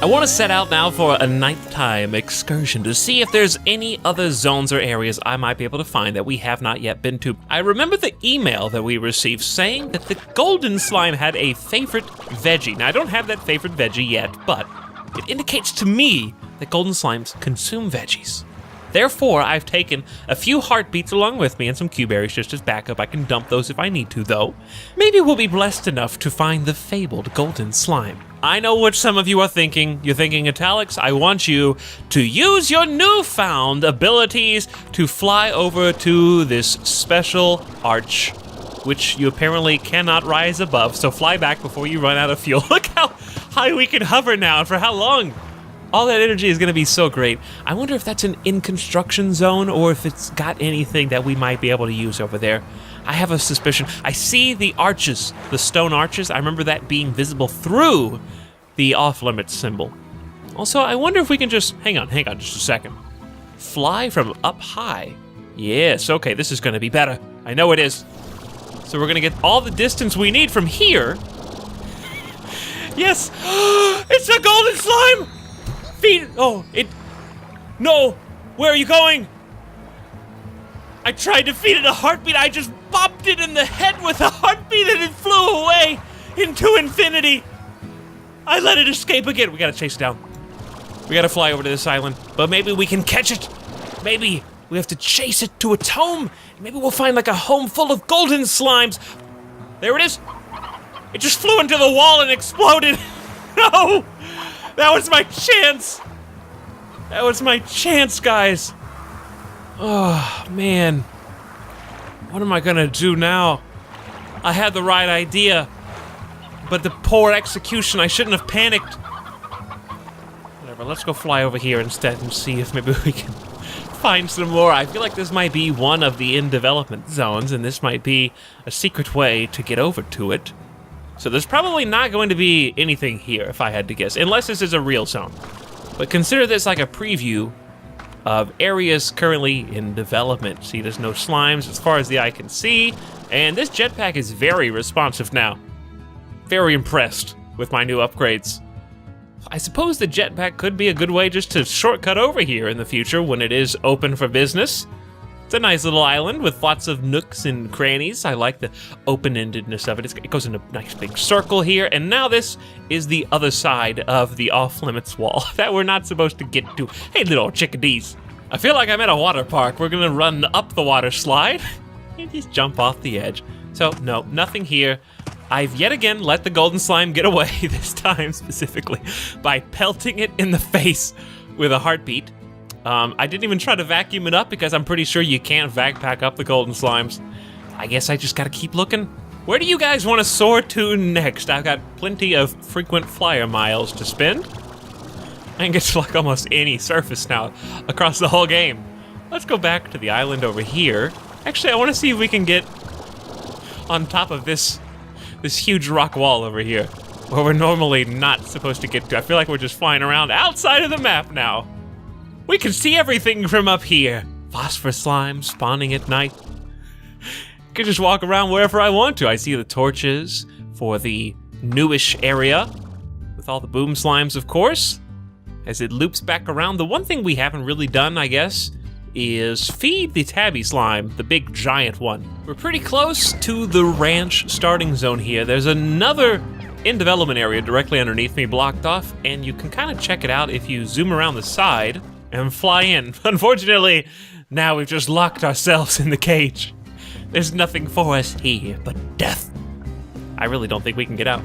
I want to set out now for a nighttime excursion to see if there's any other zones or areas I might be able to find that we have not yet been to. I remember the email that we received saying that the golden slime had a favorite veggie. Now, I don't have that favorite veggie yet, but it indicates to me that golden slimes consume veggies. Therefore, I've taken a few heartbeats along with me and some Q-berries just as backup. I can dump those if I need to, though. Maybe we'll be blessed enough to find the fabled golden slime. I know what some of you are thinking. You're thinking, Italyx, I want you to use your newfound abilities to fly over to this special arch, which you apparently cannot rise above, so fly back before you run out of fuel. Look how high we can hover now, and for how long. All that energy is going to be so great. I wonder if that's an in-construction zone or if it's got anything that we might be able to use over there. I have a suspicion. I see the arches, the stone arches. I remember that being visible through the off-limits symbol. Also, I wonder if we can just, hang on just a second. Fly from up high. Yes, okay, this is going to be better. I know it is. So we're going to get all the distance we need from here. Yes, it's a golden slime! No! Where are you going? I tried to feed it a heartbeat. I just bopped it in the head with a heartbeat and it flew away into infinity. I let it escape again. We gotta chase it down. We gotta fly over to this island, but maybe we can catch it. Maybe we have to chase it to its home. Maybe we'll find like a home full of golden slimes. There it is. It just flew into the wall and exploded. No! That was my chance! That was my chance, guys! Oh, man. What am I gonna do now? I had the right idea, but the poor execution, I shouldn't have panicked. Whatever, let's go fly over here instead and see if maybe we can find some more. I feel like this might be one of the in-development zones, and this might be a secret way to get over to it. So there's probably not going to be anything here, if I had to guess, unless this is a real zone. But consider this like a preview of areas currently in development. See, there's no slimes as far as the eye can see, and this jetpack is very responsive now. Very impressed with my new upgrades. I suppose the jetpack could be a good way just to shortcut over here in the future when it is open for business. It's a nice little island with lots of nooks and crannies. I like the open-endedness of it. It goes in a nice big circle here, and now this is the other side of the off-limits wall that we're not supposed to get to. Hey, little chickadees. I feel like I'm at a water park. We're gonna run up the water slide and just jump off the edge. So, no, nothing here. I've yet again let the golden slime get away, this time specifically, by pelting it in the face with a heartbeat. I didn't even try to vacuum it up because I'm pretty sure you can't pack up the golden slimes. I guess I just gotta keep looking. Where do you guys want to soar to next? I've got plenty of frequent flyer miles to spend. I can get to like almost any surface now across the whole game. Let's go back to the island over here. Actually, I want to see if we can get on top of this huge rock wall over here, where we're normally not supposed to get to. I feel like we're just flying around outside of the map now. We can see everything from up here. Phosphorus slime spawning at night. I can just walk around wherever I want to. I see the torches for the newish area with all the boom slimes, of course. As it loops back around, the one thing we haven't really done, I guess, is feed the tabby slime, the big giant one. We're pretty close to the ranch starting zone here. There's another in-development area directly underneath me blocked off, and you can kind of check it out if you zoom around the side and fly in. Unfortunately, now we've just locked ourselves in the cage. There's nothing for us here but death. I really don't think we can get out.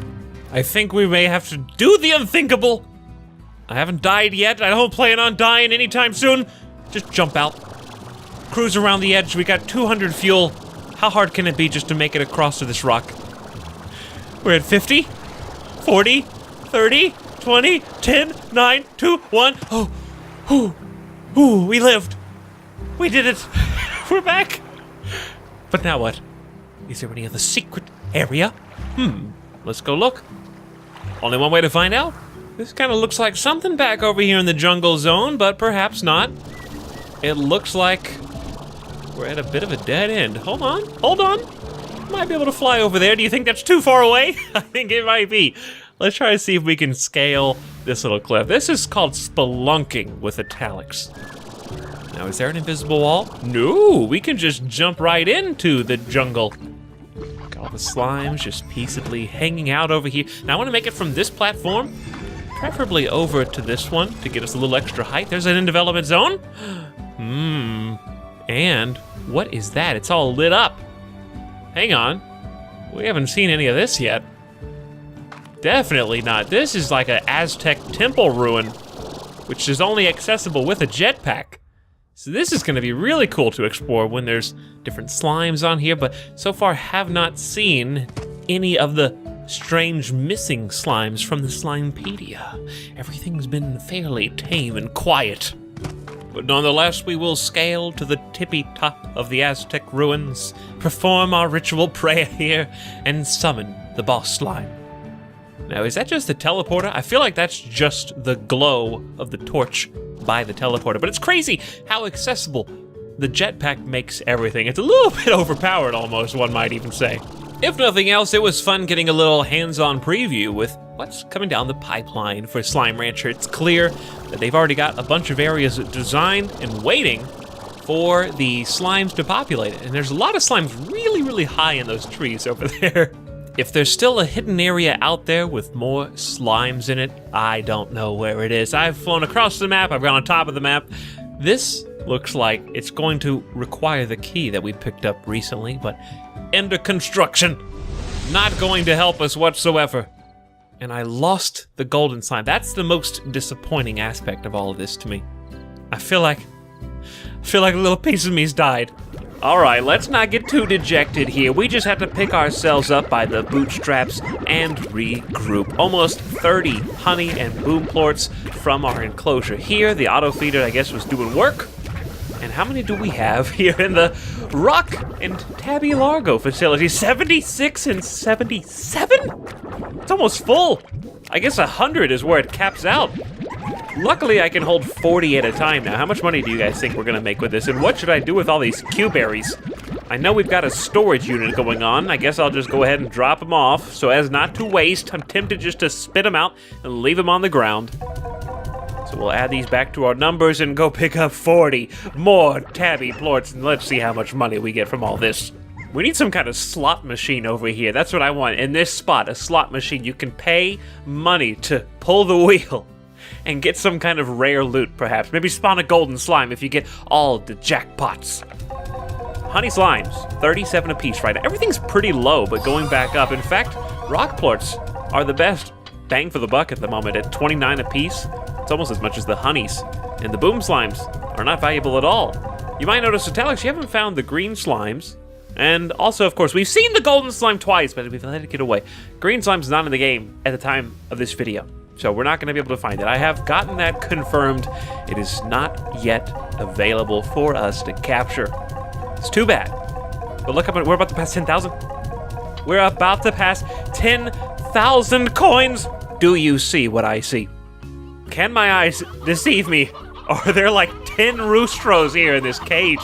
I think we may have to do the unthinkable. I haven't died yet. I don't plan on dying anytime soon. Just jump out. Cruise around the edge. We got 200 fuel. How hard can it be just to make it across to this rock? We're at 50, 40, 30, 20, 10, 9, 2, 1. Ooh, we lived. We did it. We're back. But now what? Is there any other secret area? Let's go look. Only one way to find out. This kind of looks like something back over here in the jungle zone, but perhaps not. It looks like we're at a bit of a dead end. Hold on. Might be able to fly over there. Do you think that's too far away? I think it might be. Let's try to see if we can scale this little cliff. This is called spelunking with italics. Now, is there an invisible wall? No, we can just jump right into the jungle. Got all the slimes just peaceably hanging out over here. Now, I want to make it from this platform, preferably over to this one to get us a little extra height. There's an in development zone. And what is that? It's all lit up. Hang on. We haven't seen any of this yet. Definitely not. This is like an Aztec temple ruin, which is only accessible with a jetpack. So this is gonna be really cool to explore when there's different slimes on here, but so far have not seen any of the strange missing slimes from the Slimepedia. Everything's been fairly tame and quiet. But nonetheless, we will scale to the tippy top of the Aztec ruins, perform our ritual prayer here, and summon the boss slime. Now, is that just the teleporter? I feel like that's just the glow of the torch by the teleporter, but it's crazy how accessible the jetpack makes everything. It's a little bit overpowered almost, one might even say. If nothing else, it was fun getting a little hands-on preview with what's coming down the pipeline for Slime Rancher. It's clear that they've already got a bunch of areas designed and waiting for the slimes to populate it. And there's a lot of slimes really, really high in those trees over there. If there's still a hidden area out there with more slimes in it, I don't know where it is. I've flown across the map, I've gone on top of the map. This looks like it's going to require the key that we picked up recently, but under construction. Not going to help us whatsoever. And I lost the golden slime. That's the most disappointing aspect of all of this to me. I feel like a little piece of me's died. All right, let's not get too dejected here. We just have to pick ourselves up by the bootstraps and regroup. Almost 30 honey and boom plorts from our enclosure here. The auto feeder, I guess, was doing work. And how many do we have here in the Rock and Tabby Largo facility? 76 and 77? It's almost full. I guess 100 is where it caps out. Luckily, I can hold 40 at a time now. How much money do you guys think we're gonna make with this? And what should I do with all these Q-berries? I know we've got a storage unit going on. I guess I'll just go ahead and drop them off so as not to waste. I'm tempted just to spit them out and leave them on the ground. So we'll add these back to our numbers and go pick up 40 more Tabby plorts, and let's see how much money we get from all this. We need some kind of slot machine over here. That's what I want. In this spot, a slot machine. You can pay money to pull the wheel and get some kind of rare loot, perhaps. Maybe spawn a golden slime if you get all the jackpots. Honey slimes, 37 apiece right now. Everything's pretty low, but going back up. In fact, rock plorts are the best bang for the buck at the moment at 29 apiece. It's almost as much as the honeys. And the boom slimes are not valuable at all. You might notice, Italics, you haven't found the green slimes. And also, of course, we've seen the golden slime twice, but we've let it get away. Green slime's not in the game at the time of this video, so we're not going to be able to find it. I have gotten that confirmed. It is not yet available for us to capture. It's too bad. But look up, we're about to pass 10,000. We're about to pass 10,000 coins. Do you see what I see? Can my eyes deceive me? Or are there like 10 roostros here in this cage?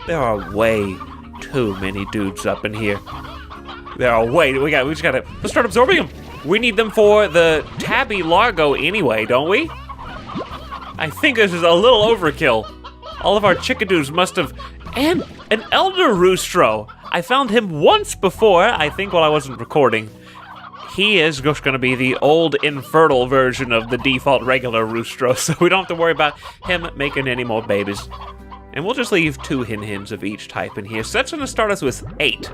There are way too many dudes up in here. There are way, let's start absorbing them. We need them for the Tabby Largo anyway, don't we? I think this is a little overkill. All of our chickadoos must have, and an elder roostro. I found him once before, I think while I wasn't recording. He is just going to be the old infertile version of the default regular roostro, so we don't have to worry about him making any more babies. And we'll just leave 2 hen-hens of each type in here. So that's going to start us with 8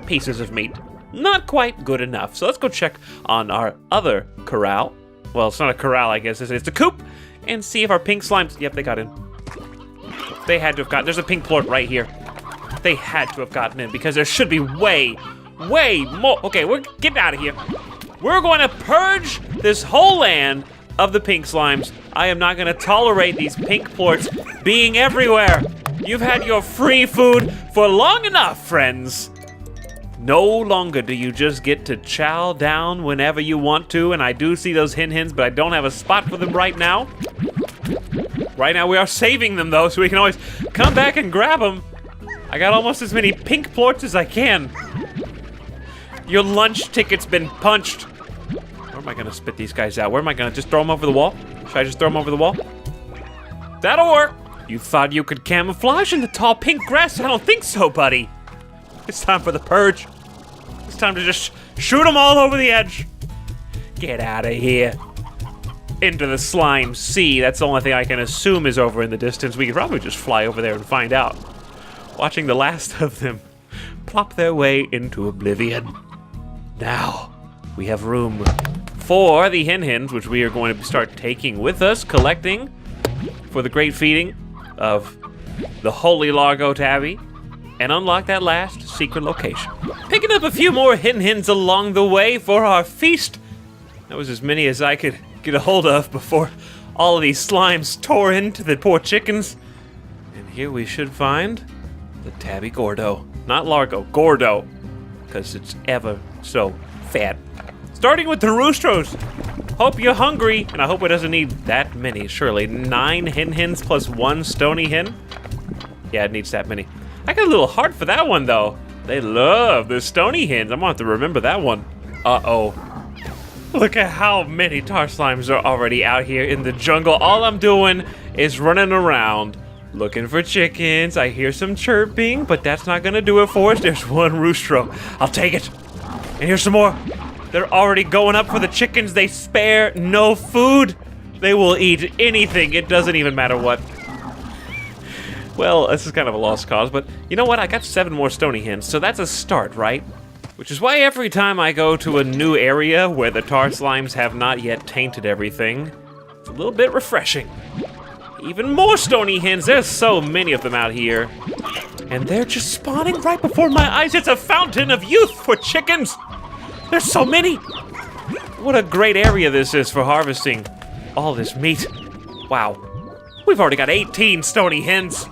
pieces of meat. Not quite good enough. So let's go check on our other corral. Well, it's not a corral, I guess. It's a coop. And see if our pink slimes... Yep, they got in. They had to have gotten... There's a pink plort right here. They had to have gotten in because there should be way more. Okay, we're getting out of here. We're going to purge this whole land of the pink slimes. I am not going to tolerate these pink plorts being everywhere. You've had your free food for long enough, friends. No longer do you just get to chow down whenever you want to, and I do see those hen-hens, but I don't have a spot for them right now. Right now we are saving them, though, so we can always come back and grab them. I got almost as many pink plorts as I can. Your lunch ticket's been punched. Or am I gonna spit these guys out? Where am I gonna just throw them over the wall? Should I just throw them over the wall? That'll work. You thought you could camouflage in the tall pink grass? I don't think so, buddy. It's time for the purge. It's time to just shoot them all over the edge. Get out of here. Into the slime sea. That's the only thing I can assume is over in the distance. We could probably just fly over there and find out. Watching the last of them plop their way into oblivion. Now, we have room for the hen-hens, which we are going to start taking with us, collecting for the great feeding of the Holy Largo Tabby, and unlock that last secret location. Picking up a few more hen-hens along the way for our feast. That was as many as I could get a hold of before all of these slimes tore into the poor chickens. And here we should find the Tabby Gordo. Not Largo, Gordo, because it's ever so fat. Starting with the roosters. Hope you're hungry, and I hope it doesn't need that many, surely. 9 hen-hens plus 1 stony hen? Yeah, it needs that many. I got a little heart for that one, though. They love the stony hens. I'm gonna have to remember that one. Uh-oh. Look at how many tar slimes are already out here in the jungle. All I'm doing is running around looking for chickens. I hear some chirping, but that's not gonna do it for us. There's one roostro. I'll take it. And here's some more. They're already going up for the chickens. They spare no food. They will eat anything. It doesn't even matter what. Well, this is kind of a lost cause, but you know what? I got 7 more stony hens, so that's a start, right? Which is why every time I go to a new area where the tar slimes have not yet tainted everything, it's a little bit refreshing. Even more stony hens. There's so many of them out here. And they're just spawning right before my eyes. It's a fountain of youth for chickens. There's so many. What a great area this is for harvesting all this meat. Wow. We've already got 18 stony hens.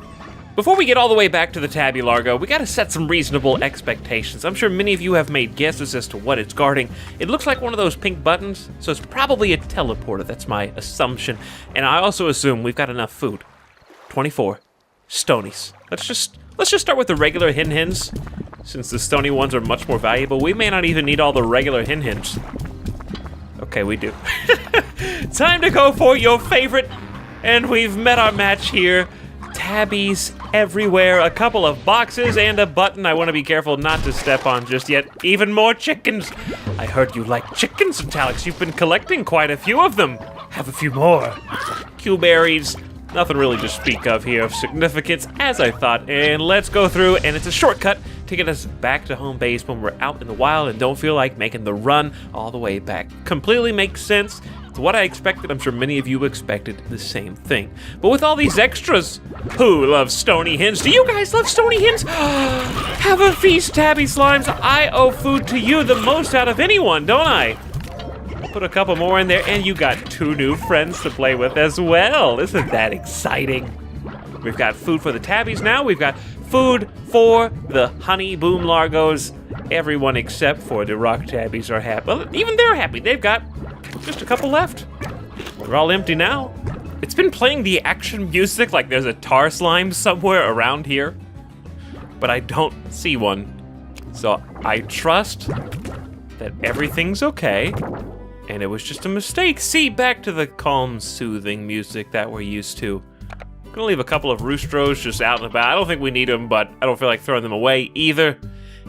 Before we get all the way back to the Tabby Largo, we gotta set some reasonable expectations. I'm sure many of you have made guesses as to what it's guarding. It looks like one of those pink buttons, so it's probably a teleporter. That's my assumption. And I also assume we've got enough food. 24 stonies. Let's just start with the regular hen-hens. Since the stony ones are much more valuable, we may not even need all the regular hen-hens. Okay, we do. Time to go for your favorite, and we've met our match here. Tabbies everywhere, a couple of boxes and a button I want to be careful not to step on just yet. Even more chickens. I heard you like chickens, Talix. You've been collecting quite a few of them. Have a few more. Q-berries. Nothing really to speak of here of significance, as I thought. And let's go through, and it's a shortcut to get us back to home base when we're out in the wild and don't feel like making the run all the way back. Completely makes sense. It's what I expected. I'm sure many of you expected the same thing. But with all these extras, who loves stony hens? Do you guys love stony hens? Have a feast, Tabby Slimes. I owe food to you the most out of anyone, don't I? Put a couple more in there, and you got 2 new friends to play with as well. Isn't that exciting? We've got food for the tabbies now. We've got food for the honey boom largos. Everyone except for the rock tabbies are happy. Well, even they're happy. They've got just a couple left. They're all empty now. It's been playing the action music like there's a tar slime somewhere around here, but I don't see one. So I trust that everything's okay. And it was just a mistake. See, back to the calm, soothing music that we're used to. I'm gonna leave a couple of roostros just out and about. I don't think we need them, but I don't feel like throwing them away either.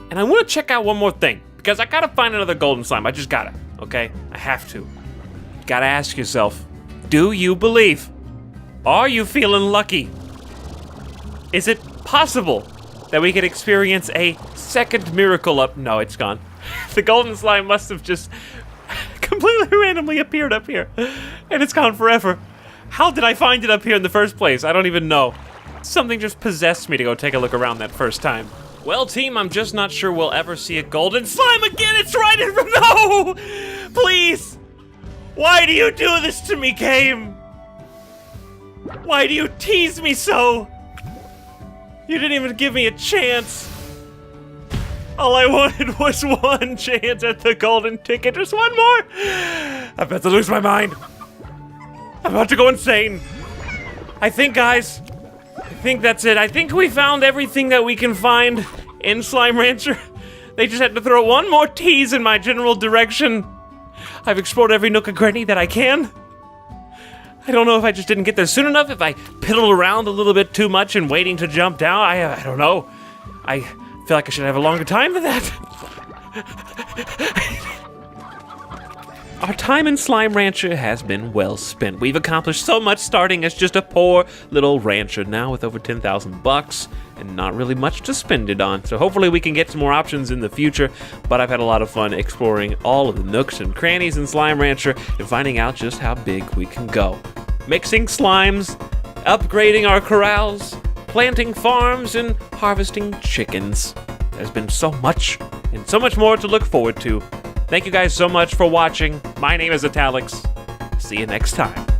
And I wanna check out one more thing, because I gotta find another golden slime. I just gotta, okay? I have to. Gotta ask yourself, do you believe? Are you feeling lucky? Is it possible that we could experience a second miracle up? No, it's gone. The golden slime must have just completely randomly appeared up here, and it's gone forever. How did I find it up here in the first place? I don't even know. Something just possessed me to go take a look around that first time. Well, team, I'm just not sure we'll ever see a golden slime again. It's right in front. No! Please! Why do you do this to me, game? Why do you tease me so? You didn't even give me a chance. All I wanted was one chance at the golden ticket. Just one more. I'm about to lose my mind. I'm about to go insane. I think, guys, I think that's it. I think we found everything that we can find in Slime Rancher. They just had to throw one more tease in my general direction. I've explored every nook and cranny that I can. I don't know if I just didn't get there soon enough, if I piddled around a little bit too much and waiting to jump down. I don't know. I feel like I should have a longer time than that. Our time in Slime Rancher has been well spent. We've accomplished so much starting as just a poor little rancher, now with over 10,000 bucks and not really much to spend it on. So hopefully we can get some more options in the future, but I've had a lot of fun exploring all of the nooks and crannies in Slime Rancher and finding out just how big we can go. Mixing slimes, upgrading our corrals, planting farms, and harvesting chickens. There's been so much and so much more to look forward to. Thank you guys so much for watching. My name is Italix. See you next time.